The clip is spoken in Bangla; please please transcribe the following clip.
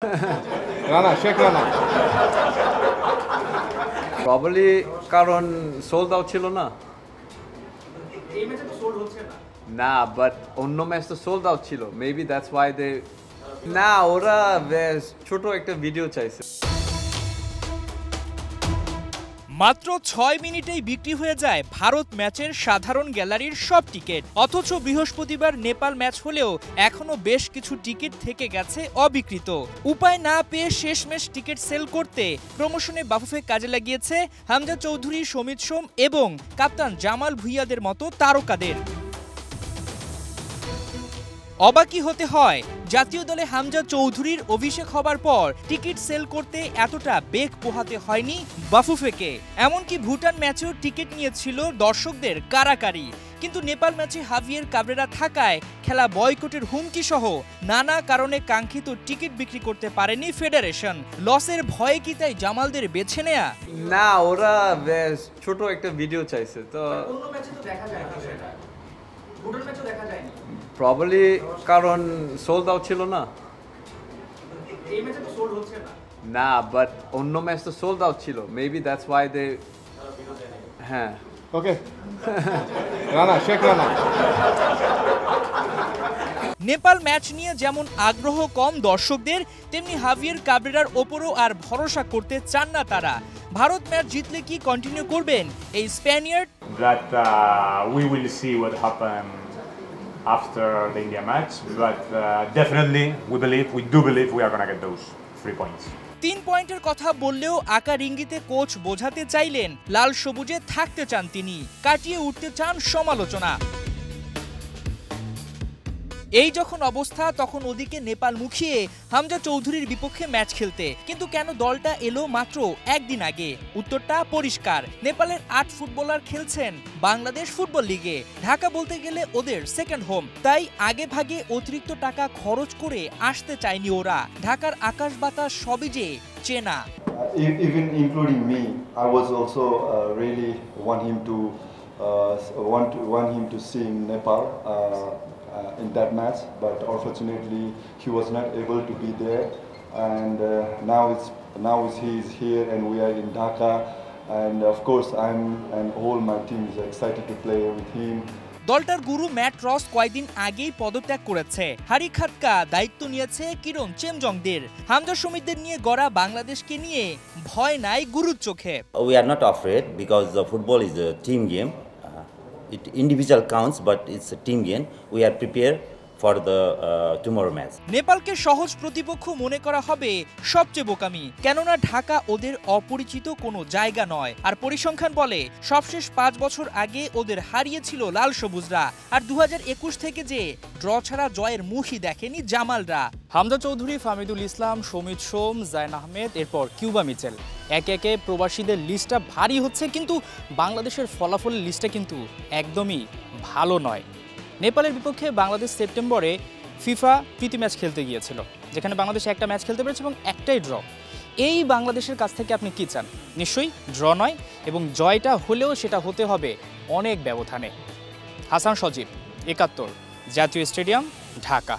রানা শেখ রানা প্রবাবলি কারণ সোল্ড আউট ছিল না এই ম্যাচে তো সোল্ড হচ্ছে না না বাট অন্য ম্যাচ তো সোল্ড আউট ছিল মেবি দ্যাটস ওয়াই দে না ওরা ছোট একটা ভিডিও চাইছে মাত্র 6 মিনিটেই বিক্রি হয়ে যায় ভারত ম্যাচের সাধারণ গ্যালারির সব টিকিট অথচ বৃহস্পতিবার নেপাল ম্যাচ হলেও এখনো বেশ কিছু টিকিট থেকে গেছে অবিক্রিত উপায় না পেয়ে শেষমেশ টিকিট সেল করতে প্রমোশনে বাফুফে কাজে লাগিয়েছে হামজা চৌধুরী সমিত সোম এবং কাপ্তান জামাল ভুঁইয়াদের মতো তারকাদের অবাকই হতে হয় জাতীয় দলে হামজা চৌধুরীর অভিষেক হবার পর টিকিট সেল করতে এতটা বেগ পোহাতে হয়নি বাফুফেকে এমনকি ভুটান ম্যাচেও টিকিট নিয়েছিল দর্শকদের কারাকারি কিন্তু নেপাল ম্যাচে হাভিয়ের কাবরেরা থাকায় খেলা বয়কটের হুমকি সহ নানা কারণে কাঙ্ক্ষিত টিকিট বিক্রি করতে পারেনি ফেডারেশন লসের ভয়ে কি তাই জামালদের বেছে নেয়া না ওরা ছোট একটা ভিডিও চাইছে তো অন্য ম্যাচে তো দেখা যায় না সেটা ভুটান ম্যাচও দেখা যায়নি প্রবাবলি কারণ সোল্ড আউট ছিল না এই ম্যাচে তো সোল্ড হচ্ছে না না বাট অন্য ম্যাচ তো সোল্ড আউট ছিল মেবি দ্যাটস ওয়াই দে হ্যাঁ ওকে রানা শেখ রানা নেপাল ম্যাচ নিয়ে যেমন আগ্রহ কম দর্শকদের তেমনি হাভিয়ের কাবরেরার ওপরও আর ভরসা করতে চান না তারা ভারত ম্যাচ জিতলে কি কন্টিনিউ করবেন এই Spaniard that we will see what happens after the India match, but definitely we do believe we are going to get those 3 points. 3 পয়েন্টের কথা বললেও আকার ইঙ্গিতে কোচ বোঝাতে চাইলেন লাল সবুজে থাকতে চান তিনি কাটিয়ে উঠতে চান সমালোচনা এই যখন অবস্থা তখন ওদিকে নেপাল মুখিয়ে হামজা চৌধুরীর বিপক্ষে ম্যাচ খেলতে কিন্তু কেন দলটা এলো মাত্র একদিন আগে উত্তরটা পরিষ্কার নেপালের 8 ফুটবলার খেলছেন বাংলাদেশ ফুটবল লিগে ঢাকা বলতে গেলে ওদের সেকেন্ড হোম তাই আগে ভাগে অতিরিক্ত টাকা খরচ করে আসতে চায়নি ওরা ঢাকার আকাশ বাতাস সবই যে চেনা even including me I was also really want him to see in Nepal in that match, but unfortunately he was not able to be there. And now he is here, and we are in Dhaka. And of course, and all my team is excited to play with him. দলটার গুরু ম্যাট রস কয়েকদিন আগেই পদত্যাগ করেছে হারি খাটকা দায়িত্ব নিয়েছে কিরণ চেমজংদের হামজা সমিতদের নিয়ে গড়া বাংলাদেশকে নিয়ে ভয় নাই গুরুর চোখে We are not afraid because the football is a team game. It individual counts, but it's a team game. We are prepared for the tomorrow match. নেপালকে সহজ প্রতিপক্ষ মনে করা হবে সবচেয়ে বোকামি কেননা ঢাকা ওদের অপরিচিত কোনো জায়গা নয় আর পরিসংখ্যান বলে সবশেষ 5 বছর আগে ওদের হারিয়েছিল লাল সবুজরা আর 2021 থেকে যে ড্র ছাড়া জয়ের মুখই দেখেনি জামালরা হামজা চৌধুরী ফামিদুল ইসলাম সমিত সোম জায়ন আহমেদ এরপর কিউবা মিচেল একে একে প্রবাসীদের লিস্টটা ভারী হচ্ছে কিন্তু বাংলাদেশের ফলাফলের লিস্টটা কিন্তু একদমই ভালো নয় নেপালের বিপক্ষে বাংলাদেশ সেপ্টেম্বরে ফিফা প্রীতি ম্যাচ খেলতে গিয়েছিল যেখানে বাংলাদেশ একটা ম্যাচ খেলতে পেরেছে এবং একটাই ড্র এই বাংলাদেশের কাছ থেকে আপনি কি চান নিশ্চয়ই ড্র নয় এবং জয়টা হলেও সেটা হতে হবে অনেক ব্যবধানে হাসান সজীব ৭১ জাতীয় স্টেডিয়াম ঢাকা